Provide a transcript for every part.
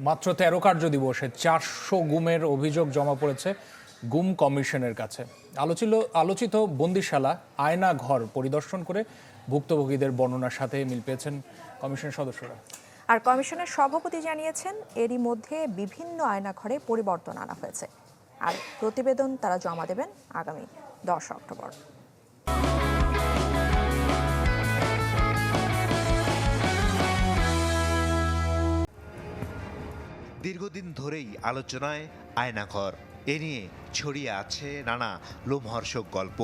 মাত্র ১৩ কার্যদিবসে ৪০০ গুমের অভিযোগ জমা পড়েছে গুম কমিশনের কাছে। আলোচিত বন্দিশালা আয়না ঘর পরিদর্শন করে ভুক্তভোগীদের বর্ণনার সাথে মিল পেয়েছেন কমিশনের সদস্যরা। আর কমিশনের সভাপতি জানিয়েছেন, এরই মধ্যে বিভিন্ন আয়না ঘরে পরিবর্তন আনা হয়েছে। আর প্রতিবেদন তারা জমা দেবেন আগামী ১০ অক্টোবর। দীর্ঘদিন ধরেই আলোচনায় আয়নাঘর। এ নিয়ে ছড়িয়ে আছে নানা লোমহর্ষক গল্প।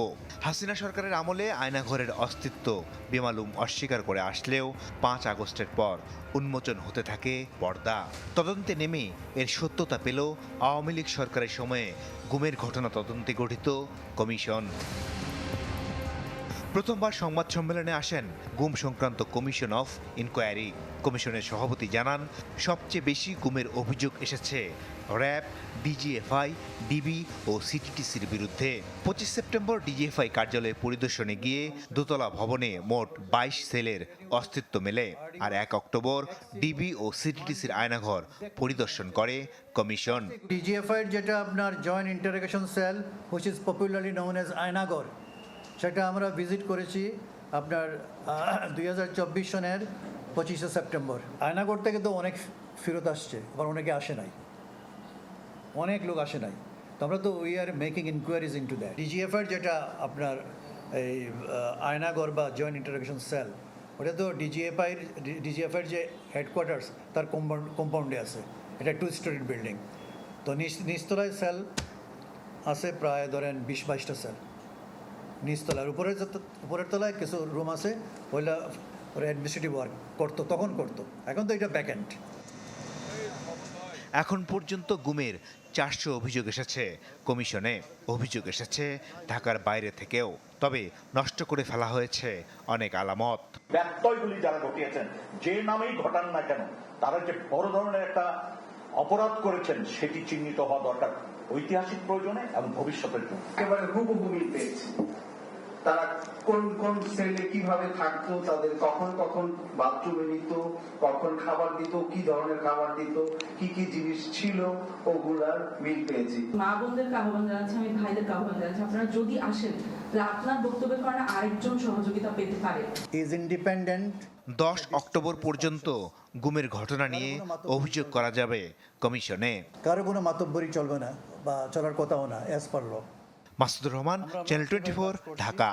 হাসিনা সরকারের আমলে আয়নাঘরের অস্তিত্ব বেমালুম অস্বীকার করে আসলেও ৫ আগস্টের পর উন্মোচন হতে থাকে পর্দা। তদন্তে নেমে এর সত্যতা পেল আওয়ামী লীগ সরকারের সময়ে গুমের ঘটনা তদন্তে গঠিত কমিশন। প্রথমবার সংবাদ সম্মেলনে আসেন গুম সংক্রান্ত কমিশন অফ ইনকোয়ারি। কমিশনের সভাপতি জানান, সবচেয়ে বেশি গুমের অভিযোগ এসেছে র্যাব, ডিজিএফআই, ডিবি ও সিটিটিসির বিরুদ্ধে। ২৫ সেপ্টেম্বর ডিজিএফআই কার্যালয়ে পরিদর্শনে গিয়ে দোতলা ভবনে মোট ২২ সেলের অস্তিত্ব মেলে। আর ১ অক্টোবর ডিবি ও সিটিটিসির আয়নাঘর পরিদর্শন করে কমিশন। ডিজিএফআই যেটা আপনার joint interrogation sell, which is popularly known as Aynaghor, সেটা আমরা ভিজিট করেছি আপনার ২০২৪ সনের ২৫শে সেপ্টেম্বর। আয়নাঘর থেকে তো অনেক ফেরত আসছে, আবার অনেকে আসে নাই, অনেক লোক আসে নাই। তো আমরা তো we are making enquiries into that. DGFI যেটা আপনার এই আয়নাঘর বা জয়েন্ট ইন্টারোগেশন সেল, ওটা তো ডিজিএফআইয়ের যে হেডকোয়ার্টার্স তার কম্পাউন্ডে আছে। এটা 2 স্টোরিড বিল্ডিং। তো নিচতলায় সেল আছে প্রায় ধরেন ২০-২২টা সেল নিচতলার। উপরের তলায় কিছু রুম আছে, ওইটা ওরা অ্যাডমিনিস্ট্রেটিভ ওয়ার্ক করতো, তখন করতো। এখন তো এটা ব্যাকএন্ড। এখন পর্যন্ত গুমের ৪০০ অভিযোগ এসেছে কমিশনে। অভিযোগ এসেছে ঢাকার বাইরে থেকেও, তবে নষ্ট করে ফেলা হয়েছে অনেক আলামত। ব্যত্যয়গুলি যারা ঘটিয়েছেন, যে নামেই ঘটান না কেন, তারা যে বড় ধরনের একটা অপরাধ করেছেন সেটি চিহ্নিত হওয়া দরকার ঐতিহাসিক প্রয়োজনে এবং ভবিষ্যতের জন্য। একেবারে হুবহু পেয়েছে তারা কোন কোন সেলে কিভাবে থাকতো, তাদের কখন কখন বাথরুমে নিত, কখন খাবার দিত, কি ধরনের খাবার দিত, কি কি জিনিস ছিল, ওগুলার মিল পেয়েছি। মা বোনদেরকে আহ্বান জানাচ্ছি, আমি ভাইদেরকে আহ্বান জানাচ্ছি, আপনারা যদি আসেন তাহলে আপনার বক্তব্যের কারণে আরেকজন সহযোগিতা পেতে পারে। Is independent. ১০ অক্টোবর পর্যন্ত গুমের ঘটনা নিয়ে অভিযোগ করা যাবে কমিশনে। কারো কোনো মাতব্বরি চলবে না বা চলার কথাও না, অ্যাজ পার ল। মাসুদুর রহমান, চ্যানেল 24, ঢাকা।